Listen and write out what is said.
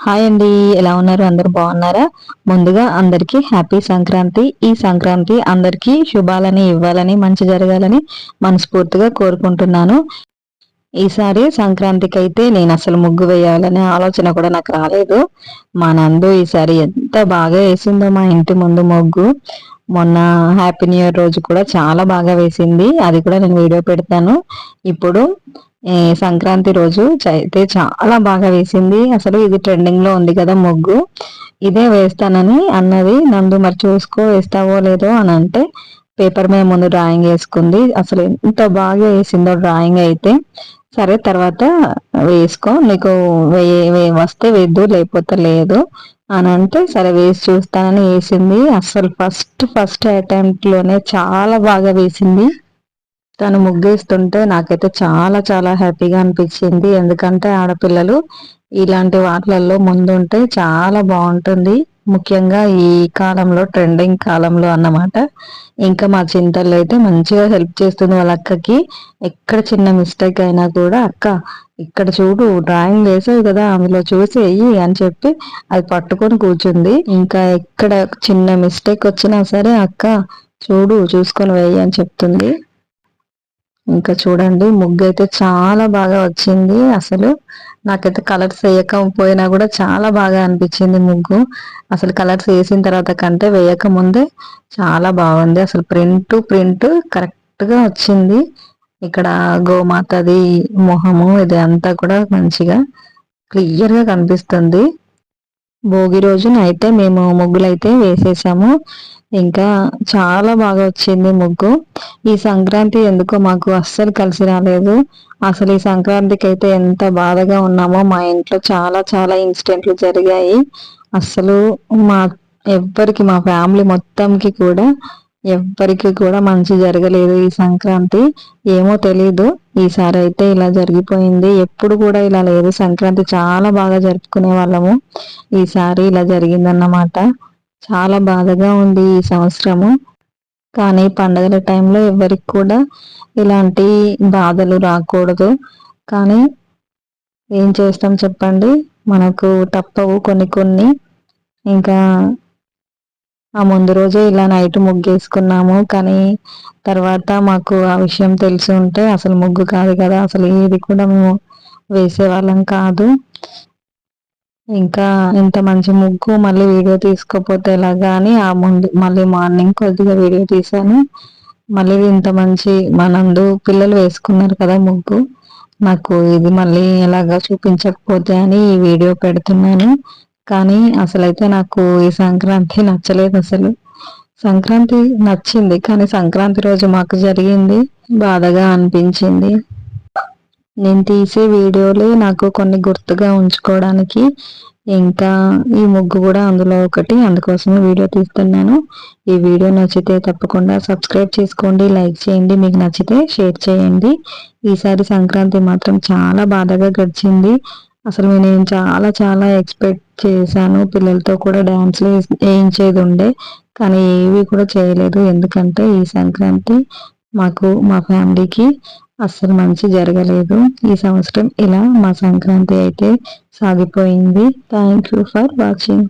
Hi అండి, ఎలా ఉన్నారు? అందరు బాగున్నారా? ముందుగా అందరికీ హ్యాపీ సంక్రాంతి. ఈ సంక్రాంతి అందరికీ శుభాలని ఇవ్వాలని, మంచి జరగాలని మనస్ఫూర్తిగా కోరుకుంటున్నాను. ఈసారి సంక్రాంతికి అయితే నేను అసలు ముగ్గు వేయాలనే ఆలోచన కూడా నాకు రాలేదు. మా నందు ఈసారి ఎంత బాగా వేసిందో మా ఇంటి ముందు ముగ్గు. మొన్న హ్యాపీ న్యూ ఇయర్ రోజు కూడా చాలా బాగా వేసింది. అది కూడా నేను వీడియో పెడతాను. ఇప్పుడు సంక్రాంతి రోజు అయితే చాలా బాగా వేసింది. అసలు ఇది ట్రెండింగ్ లో ఉంది కదా ముగ్గు. ఇదే వేస్తానని అన్నది. నందు మరి చూసుకో వేస్తావో లేదో అని అంటే పేపర్ మీద ముందు డ్రాయింగ్ వేసుకుంది. అసలు ఎంత బాగా వేసిందో డ్రాయింగ్ అయితే. సరే తర్వాత వేసుకో, నీకు వస్తే వేద్దు లేకపోతే లేదు అని అంటే సరే వేసి చూస్తానని వేసింది. అసలు ఫస్ట్ అటెంప్ట్ లోనే చాలా బాగా వేసింది. తను ముగ్గేస్తుంటే నాకైతే చాలా చాలా హ్యాపీగా అనిపించింది. ఎందుకంటే ఆడపిల్లలు ఇలాంటి వాటిలలో ముందుంటే చాలా బాగుంటుంది. ముఖ్యంగా ఈ కాలంలో ట్రెండింగ్ కాలంలో అన్నమాట. ఇంకా మా చింతల్లో అయితే మంచిగా హెల్ప్ చేస్తుంది వాళ్ళ అక్కకి. ఎక్కడ చిన్న మిస్టేక్ అయినా కూడా అక్క ఇక్కడ చూడు డ్రాయింగ్ వేసావు కదా, అందులో చూసి వెయ్యి అని చెప్పి అది పట్టుకొని కూర్చుంది. ఇంకా ఎక్కడ చిన్న మిస్టేక్ వచ్చినా సరే అక్క చూడు చూసుకొని వెయ్యి అని చెప్తుంది. ఇంకా చూడండి ముగ్గు అయితే చాలా బాగా వచ్చింది. అసలు నాకైతే కలర్స్ వేయకపోయినా కూడా చాలా బాగా అనిపించింది ముగ్గు. అసలు కలర్స్ వేసిన తర్వాత కంటే వేయక ముందే చాలా బాగుంది. అసలు ప్రింట్ కరెక్ట్ గా వచ్చింది. ఇక్కడ గోమాతది మొహము ఇది అంతా కూడా మంచిగా క్లియర్ గా కనిపిస్తుంది. భోగి రోజున అయితే మేము ముగ్గులైతే వేసేసాము. ఇంకా చాలా బాగా వచ్చింది ముగ్గు. ఈ సంక్రాంతి ఎందుకో మాకు అస్సలు కలిసి రాలేదు. అసలు ఈ సంక్రాంతికి అయితే ఎంత బాధగా ఉన్నామో. మా ఇంట్లో చాలా చాలా ఇన్సిడెంట్లు జరిగాయి. అసలు మా ఎవ్వరికి, మా ఫ్యామిలీ మొత్తంకి కూడా ఎవ్వరికి కూడా మంచి జరగలేదు ఈ సంక్రాంతి. ఏమో తెలీదు, ఈసారి అయితే ఇలా జరిగిపోయింది. ఎప్పుడు కూడా ఇలా లేదు. సంక్రాంతి చాలా బాగా జరుపుకునే వాళ్ళము, ఈసారి ఇలా జరిగిందన్నమాట. చాలా బాధగా ఉంది ఈ సంవత్సరము. కానీ పండగల టైంలో ఎవరికి కూడా ఇలాంటి బాధలు రాకూడదు. కానీ ఏం చేస్తాం చెప్పండి, మనకు తప్పవు కొన్ని. ఇంకా ఆ ముందు రోజే ఇలా నైట్ ముగ్గేసుకున్నాము. కానీ తర్వాత మాకు ఆ విషయం తెలిసి ఉంటే అసలు ముగ్గు కాదు కదా, అసలు ఏది కూడా మేము వేసేవాళ్ళం కాదు. ఇంకా ఇంత మంచి ముగ్గు మళ్ళీ వీడియో తీసుకోపోతే ఎలాగా అని ఆ ముందు మళ్ళీ మార్నింగ్ కొద్దిగా వీడియో తీసాను. మళ్ళీ ఇంత మంచి మనందు పిల్లలు వేసుకున్నారు కదా ముగ్గు, నాకు ఇది మళ్ళీ ఎలాగా చూపించకపోతే అని ఈ వీడియో పెడుతున్నాను. కానీ అసలైతే నాకు ఈ సంక్రాంతి నచ్చలేదు. అసలు సంక్రాంతి నచ్చింది కానీ సంక్రాంతి రోజు మాకు జరిగింది బాధగా అనిపించింది. నేను తీసే వీడియోలు నాకు కొన్ని గుర్తుగా ఉంచుకోవడానికి, ఇంకా ఈ ముగ్గు కూడా అందులో ఒకటి, అందుకోసమే వీడియో తీస్తున్నాను. ఈ వీడియో నచ్చితే తప్పకుండా సబ్స్క్రైబ్ చేసుకోండి, లైక్ చేయండి, మీకు నచ్చితే షేర్ చేయండి. ఈసారి సంక్రాంతి మాత్రం చాలా బాధగా గడిచింది. అసలు నేను చాలా చాలా ఎక్స్పెక్ట్ చేశాను. పిల్లలతో కూడా డ్యాన్స్లు వేయించేది ఉండే, కానీ ఏవి కూడా చేయలేదు. ఎందుకంటే ఈ సంక్రాంతి మాకు మా ఫ్యామిలీకి అస్సలు మంచి జరగలేదు. ఈ సంవత్సరం ఇలా మా సంక్రాంతి అయితే సాగిపోయింది. Thank you for watching.